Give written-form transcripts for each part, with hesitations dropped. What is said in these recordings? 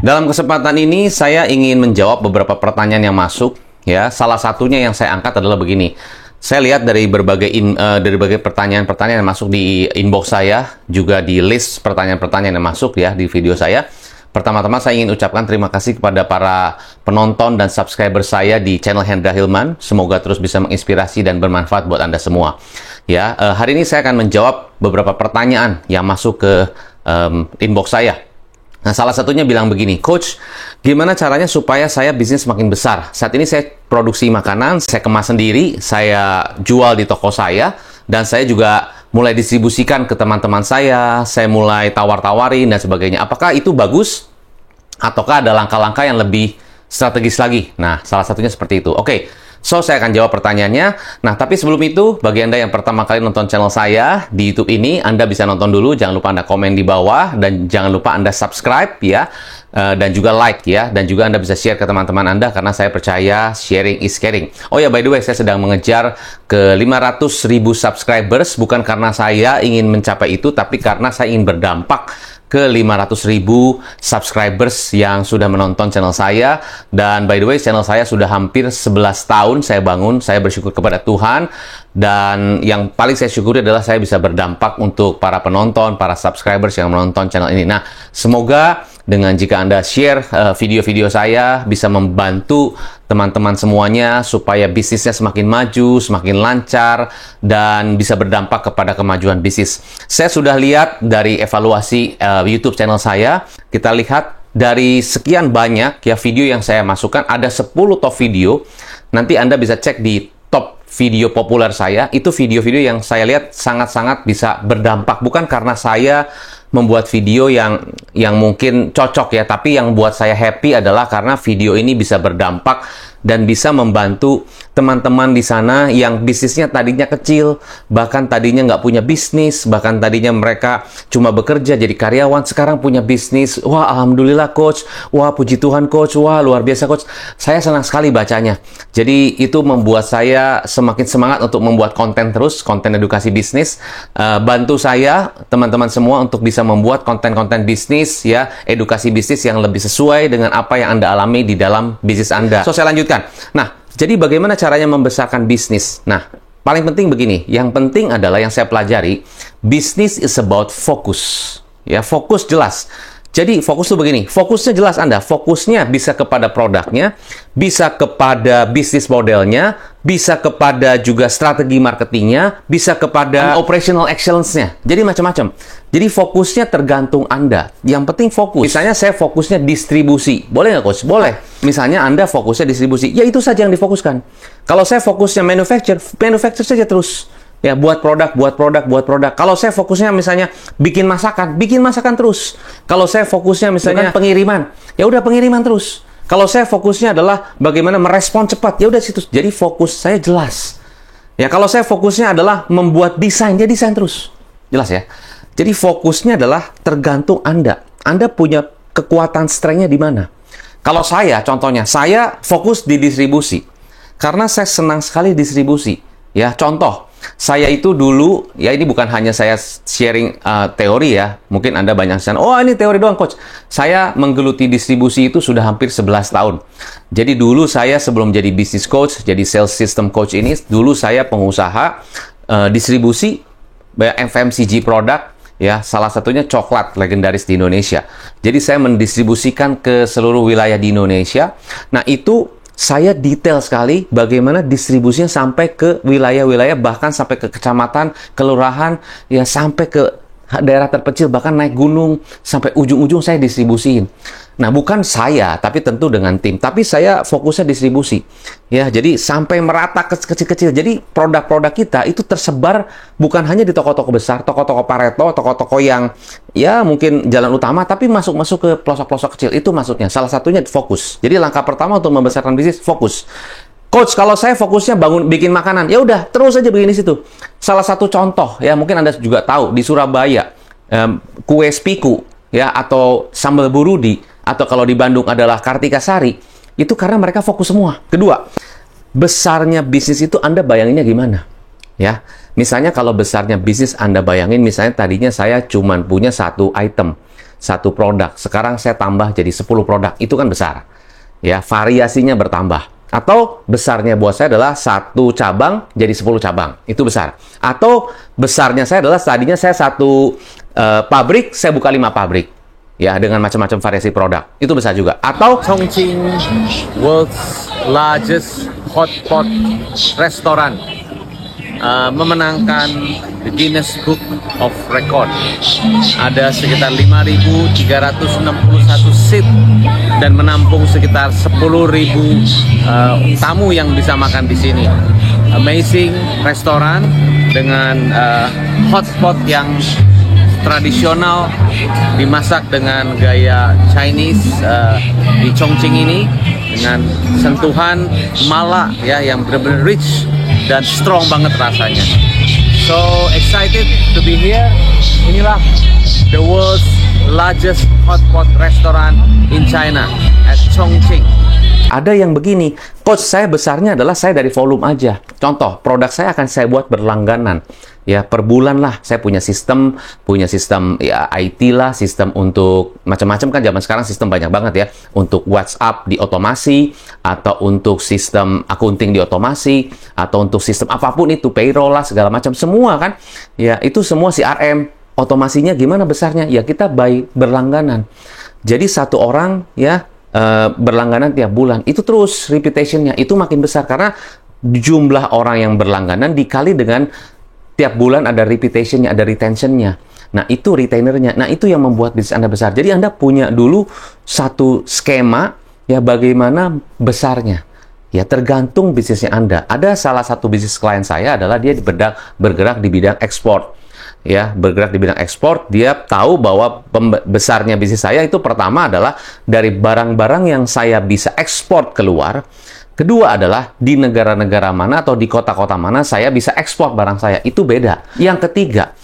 Dalam kesempatan ini saya ingin menjawab beberapa pertanyaan yang masuk. Ya, salah satunya yang saya angkat adalah begini. Saya lihat dari berbagai pertanyaan-pertanyaan yang masuk di inbox saya, juga di list pertanyaan-pertanyaan yang masuk ya di video saya. Pertama-tama saya ingin ucapkan terima kasih kepada para penonton dan subscriber saya di channel Hendra Hilman. Semoga terus bisa menginspirasi dan bermanfaat buat Anda semua. Ya, hari ini saya akan menjawab beberapa pertanyaan yang masuk ke inbox saya. Nah, salah satunya bilang begini, Coach, gimana caranya supaya saya bisnis makin besar? Saat ini saya produksi makanan, saya kemas sendiri, saya jual di toko saya, dan saya juga mulai distribusikan ke teman-teman saya mulai tawar-tawarin dan sebagainya. Apakah itu bagus? Ataukah ada langkah-langkah yang lebih strategis lagi? Nah, salah satunya seperti itu. Oke. So, saya akan jawab pertanyaannya. Nah, tapi sebelum itu, bagi Anda yang pertama kali nonton channel saya di YouTube ini, Anda bisa nonton dulu. Jangan lupa Anda komen di bawah. Dan jangan lupa Anda subscribe ya. Dan juga like ya. Dan juga Anda bisa share ke teman-teman Anda. Karena saya percaya sharing is caring. Oh ya, by the way, saya sedang mengejar ke 500.000 subscribers. Bukan karena saya ingin mencapai itu, tapi karena saya ingin berdampak ke 500.000 subscribers yang sudah menonton channel saya. Dan by the way, channel saya sudah hampir 11 tahun saya bangun. Saya bersyukur kepada Tuhan. Dan yang paling saya syukuri adalah saya bisa berdampak untuk para penonton, para subscribers yang menonton channel ini. Nah, semoga dengan jika Anda share video-video saya bisa membantu teman-teman semuanya supaya bisnisnya semakin maju, semakin lancar, dan bisa berdampak kepada kemajuan bisnis. Saya sudah lihat dari evaluasi YouTube channel saya, kita lihat dari sekian banyak ya video yang saya masukkan, ada 10 top video. Nanti Anda bisa cek di top video populer saya, itu video-video yang saya lihat sangat-sangat bisa berdampak. Bukan karena saya membuat video yang mungkin cocok ya, tapi yang buat saya happy adalah karena video ini bisa berdampak dan bisa membantu teman-teman di sana yang bisnisnya tadinya kecil, bahkan tadinya nggak punya bisnis, bahkan tadinya mereka cuma bekerja jadi karyawan, sekarang punya bisnis. Wah, alhamdulillah Coach, wah puji Tuhan Coach, wah luar biasa Coach. Saya senang sekali bacanya. Jadi itu membuat saya semakin semangat untuk membuat konten terus, konten edukasi bisnis. Bantu saya, teman-teman semua, untuk bisa membuat konten-konten bisnis ya, edukasi bisnis yang lebih sesuai dengan apa yang Anda alami di dalam bisnis Anda. So, saya lanjutkan. Nah, jadi bagaimana caranya membesarkan bisnis? Nah, paling penting begini. Yang penting adalah yang saya pelajari, bisnis is about focus. Ya, fokus jelas. Jadi fokus itu begini, fokusnya jelas Anda. Fokusnya bisa kepada produknya, bisa kepada bisnis modelnya, bisa kepada juga strategi marketingnya, bisa kepada operational excellence-nya. Jadi macam-macam. Jadi fokusnya tergantung Anda. Yang penting fokus. Misalnya saya fokusnya distribusi. Boleh nggak Coach? Boleh. Misalnya Anda fokusnya distribusi. Ya itu saja yang difokuskan. Kalau saya fokusnya manufacture saja terus. Ya, buat produk. Kalau saya fokusnya misalnya bikin masakan terus. Kalau saya fokusnya misalnya pengiriman, ya udah pengiriman terus. Kalau saya fokusnya adalah bagaimana merespon cepat, ya udah situ. Jadi fokus saya jelas. Ya, kalau saya fokusnya adalah membuat desain, ya desain terus. Jelas ya. Jadi fokusnya adalah tergantung Anda. Anda punya kekuatan strength-nya di mana? Kalau saya, contohnya, saya fokus di distribusi. Karena saya senang sekali distribusi. Ya, contoh. Saya itu dulu, ya ini bukan hanya saya sharing teori ya. Mungkin Anda banyak yang oh ini teori doang Coach. Saya menggeluti distribusi itu sudah hampir 11 tahun. Jadi dulu saya sebelum jadi business coach, jadi sales system coach ini, dulu saya pengusaha distribusi FMCG produk. Ya, salah satunya coklat legendaris di Indonesia. Jadi saya mendistribusikan ke seluruh wilayah di Indonesia. Nah itu saya detail sekali bagaimana distribusinya sampai ke wilayah-wilayah, bahkan sampai ke kecamatan, kelurahan, ya sampai ke daerah terpencil, bahkan naik gunung, sampai ujung-ujung saya distribusiin. Nah, bukan saya, tapi tentu dengan tim. Tapi saya fokusnya distribusi. Ya, jadi sampai merata kecil-kecil. Jadi produk-produk kita itu tersebar bukan hanya di toko-toko besar, toko-toko Pareto, toko-toko yang ya mungkin jalan utama, tapi masuk-masuk ke pelosok-pelosok kecil. Itu maksudnya. Salah satunya fokus. Jadi langkah pertama untuk membesarkan bisnis, fokus. Coach, kalau saya fokusnya bikin makanan, ya udah terus aja begini situ. Salah satu contoh, ya mungkin Anda juga tahu, di Surabaya, kue spiku, ya atau sambal burudi, atau kalau di Bandung adalah Kartika Sari, itu karena mereka fokus semua. Kedua, besarnya bisnis itu Anda bayanginnya gimana? Ya, misalnya kalau besarnya bisnis Anda bayangin, misalnya tadinya saya cuma punya satu item. satu produk. Sekarang saya tambah jadi 10 produk. Itu kan besar. Ya, variasinya bertambah. Atau besarnya buat saya adalah satu cabang jadi 10 cabang. Itu besar. Atau besarnya saya adalah tadinya saya satu pabrik, saya buka 5 pabrik. Ya, dengan macam-macam variasi produk. Itu besar juga. Atau Chongqing World's Largest Hotpot Restaurant memenangkan the Guinness Book of Record. Ada sekitar 5.361 seat dan menampung sekitar 10.000 tamu yang bisa makan di sini. Amazing restoran dengan hotpot yang tradisional dimasak dengan gaya Chinese di Chongqing ini dengan sentuhan mala ya yang benar-benar rich dan strong banget rasanya. So excited to be here. Inilah the world's largest hotpot restaurant in China at Chongqing. Ada yang begini, coach, saya besarnya adalah saya dari volume aja. Contoh, produk saya akan saya buat berlangganan. Ya, per bulan lah. Saya punya sistem ya IT lah, sistem untuk macam-macam kan zaman sekarang sistem banyak banget ya. Untuk WhatsApp di otomasi, atau untuk sistem accounting di otomasi, atau untuk sistem apapun itu, payroll lah, segala macam. Semua kan. Ya, itu semua CRM. Otomasinya gimana besarnya? Ya, kita by berlangganan. Jadi satu orang ya, berlangganan tiap bulan, itu terus reputationnya itu makin besar karena jumlah orang yang berlangganan dikali dengan tiap bulan ada reputationnya, ada retentionnya. Nah itu retainernya. Nah itu yang membuat bisnis Anda besar. Jadi Anda punya dulu satu skema ya bagaimana besarnya. Ya tergantung bisnisnya Anda. Ada salah satu bisnis klien saya adalah dia bergerak di bidang ekspor. Ya, bergerak di bidang ekspor, dia tahu bahwa besarnya bisnis saya itu pertama adalah dari barang-barang yang saya bisa ekspor keluar. Kedua adalah di negara-negara mana atau di kota-kota mana saya bisa ekspor barang saya. Itu beda. Yang ketiga,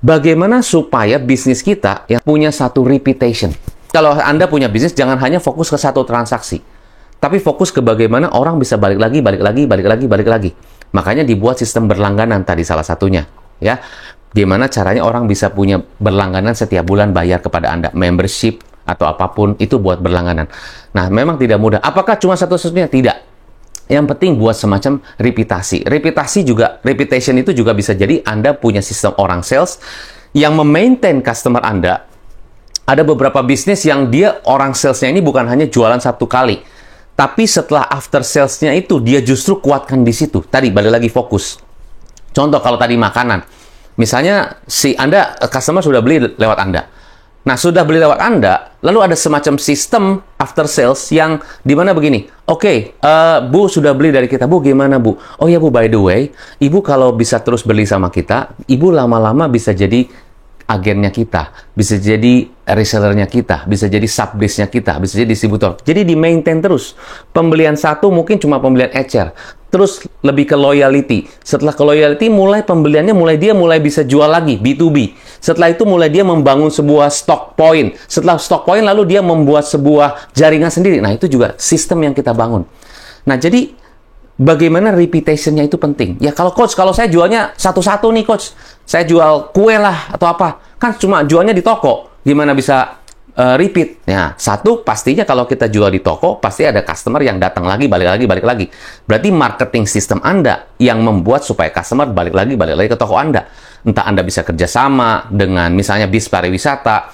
bagaimana supaya bisnis kita yang punya satu reputation. Kalau Anda punya bisnis, jangan hanya fokus ke satu transaksi. Tapi fokus ke bagaimana orang bisa balik lagi. Makanya dibuat sistem berlangganan tadi salah satunya. Ya, gimana caranya orang bisa punya berlangganan setiap bulan bayar kepada Anda, membership atau apapun itu buat berlangganan. Nah, memang tidak mudah. Apakah cuma satu-satunya? Tidak. Yang penting buat semacam reputasi. Reputation itu juga bisa jadi Anda punya sistem orang sales yang memaintain customer Anda. Ada beberapa bisnis yang dia orang salesnya ini bukan hanya jualan satu kali, tapi setelah after salesnya itu dia justru kuatkan di situ. Tadi balik lagi fokus. Contoh kalau tadi makanan. Misalnya, si Anda, customer sudah beli lewat Anda. Nah, sudah beli lewat Anda, lalu ada semacam sistem after sales yang dimana begini, oke, Bu sudah beli dari kita, Bu gimana Bu? Oh ya Bu, by the way, Ibu kalau bisa terus beli sama kita, Ibu lama-lama bisa jadi agennya kita, bisa jadi resellernya kita, bisa jadi subbase-nya kita, bisa jadi distributor. Jadi di-maintain terus. Pembelian satu mungkin cuma pembelian ecer. Terus lebih ke loyalty. Setelah ke loyalty, pembeliannya mulai bisa jual lagi, B2B. Setelah itu mulai dia membangun sebuah stock point. Setelah stock point, lalu dia membuat sebuah jaringan sendiri. Nah, itu juga sistem yang kita bangun. Nah, jadi bagaimana reputation-nya itu penting. Ya, kalau saya jualnya satu-satu nih, Coach. Saya jual kue lah atau apa. Kan cuma jualnya di toko. Gimana bisa repeat? Ya, satu, pastinya kalau kita jual di toko, pasti ada customer yang datang lagi, balik lagi. Berarti marketing sistem Anda yang membuat supaya customer balik lagi ke toko Anda. Entah Anda bisa kerjasama dengan misalnya bis pariwisata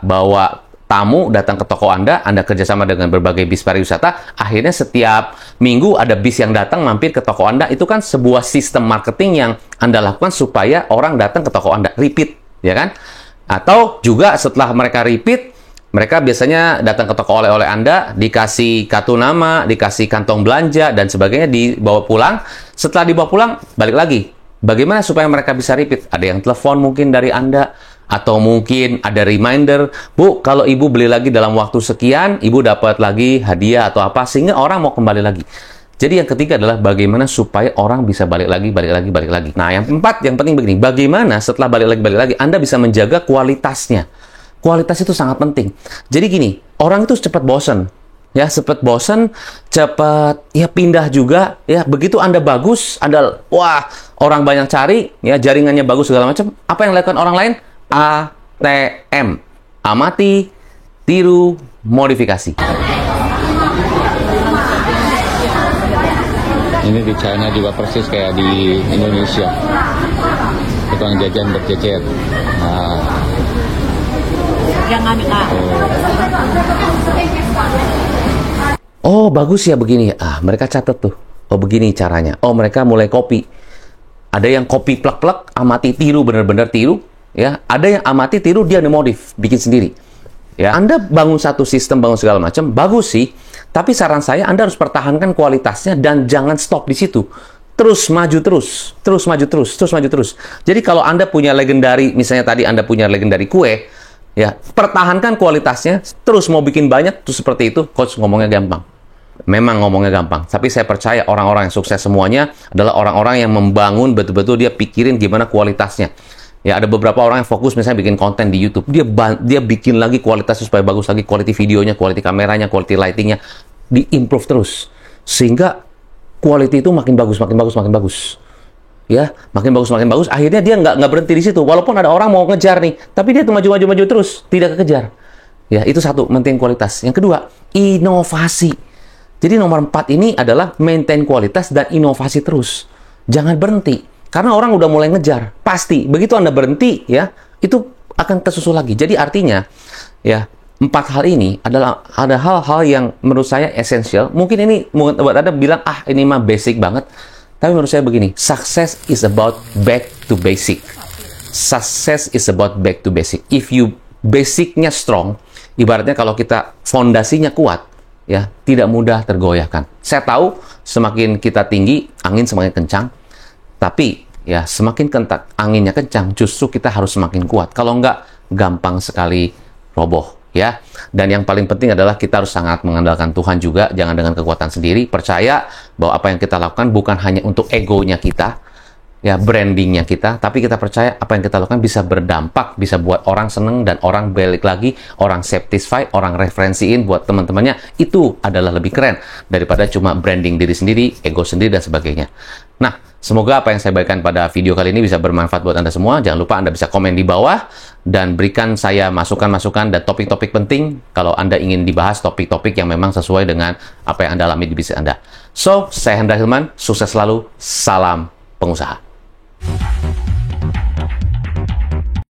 bawa tamu datang ke toko Anda kerjasama dengan berbagai bis pariwisata, akhirnya setiap minggu ada bis yang datang mampir ke toko Anda, itu kan sebuah sistem marketing yang Anda lakukan supaya orang datang ke toko Anda, repeat, ya kan? Atau juga setelah mereka repeat, mereka biasanya datang ke toko oleh-oleh Anda, dikasih kartu nama, dikasih kantong belanja, dan sebagainya, dibawa pulang. Setelah dibawa pulang, balik lagi. Bagaimana supaya mereka bisa repeat? Ada yang telepon mungkin dari Anda, atau mungkin ada reminder, Bu, kalau Ibu beli lagi dalam waktu sekian, Ibu dapat lagi hadiah atau apa, sehingga orang mau kembali lagi. Jadi yang ketiga adalah bagaimana supaya orang bisa balik lagi. Nah, yang keempat, yang penting begini, bagaimana setelah balik lagi, Anda bisa menjaga kualitasnya. Kualitas itu sangat penting. Jadi gini, orang itu cepat bosan. Ya, cepat ya pindah juga. Ya, begitu Anda bagus, wah, orang banyak cari, ya jaringannya bagus segala macam. Apa yang dilakukan orang lain? ATM. Amati, tiru, modifikasi. Ini di China juga persis kayak di Indonesia. Tukang jajan berjejer. Nah. Oh, bagus ya begini. Mereka catat tuh. Oh, begini caranya. Oh, mereka mulai copy. Ada yang copy plek-plek, amati tiru, bener-bener tiru. Ya, ada yang amati tiru, dia modif, bikin sendiri. Ya, Anda bangun satu sistem, bangun segala macam, bagus sih. Tapi saran saya, Anda harus pertahankan kualitasnya dan jangan stop di situ. Terus maju terus, terus maju terus, terus maju terus. Jadi kalau Anda punya legendari, misalnya tadi Anda punya legendari kue, ya pertahankan kualitasnya. Terus mau bikin banyak, terus seperti itu, coach ngomongnya gampang. Memang ngomongnya gampang, tapi saya percaya orang-orang yang sukses semuanya adalah orang-orang yang membangun betul-betul dia pikirin gimana kualitasnya. Ya, ada beberapa orang yang fokus misalnya bikin konten di YouTube. Dia bikin lagi kualitasnya supaya bagus lagi, quality videonya, quality kameranya, quality lightingnya, di-improve terus. Sehingga quality itu makin bagus, makin bagus, makin bagus. Ya, makin bagus, makin bagus. Akhirnya dia nggak berhenti di situ. Walaupun ada orang mau ngejar nih, tapi dia tuh maju terus, tidak kekejar. Ya, itu satu, maintain kualitas. Yang kedua, inovasi. Jadi nomor 4 ini adalah maintain kualitas dan inovasi terus. Jangan berhenti. Karena orang udah mulai ngejar, pasti begitu Anda berhenti, ya itu akan kesusul lagi. Jadi artinya, ya 4 hal ini adalah ada hal-hal yang menurut saya esensial. Mungkin ini buat Anda bilang ini mah basic banget, tapi menurut saya begini, success is about back to basic. Success is about back to basic. If you basicnya strong, ibaratnya kalau kita fondasinya kuat, ya tidak mudah tergoyahkan. Saya tahu semakin kita tinggi, angin semakin kencang. Tapi ya semakin anginnya kencang, justru kita harus semakin kuat. Kalau enggak, gampang sekali roboh ya. Dan yang paling penting adalah kita harus sangat mengandalkan Tuhan juga, jangan dengan kekuatan sendiri. Percaya bahwa apa yang kita lakukan bukan hanya untuk egonya kita, ya brandingnya kita, tapi kita percaya apa yang kita lakukan bisa berdampak, bisa buat orang seneng dan orang balik lagi, orang satisfy, orang referensiin buat teman-temannya. Itu adalah lebih keren daripada cuma branding diri sendiri, ego sendiri dan sebagainya. Nah, semoga apa yang saya bagikan pada video kali ini bisa bermanfaat buat Anda semua. Jangan lupa Anda bisa komen di bawah dan berikan saya masukan-masukan dan topik-topik penting kalau Anda ingin dibahas topik-topik yang memang sesuai dengan apa yang Anda alami di bisnis Anda. So, saya Hendra Hilman, sukses selalu, salam pengusaha.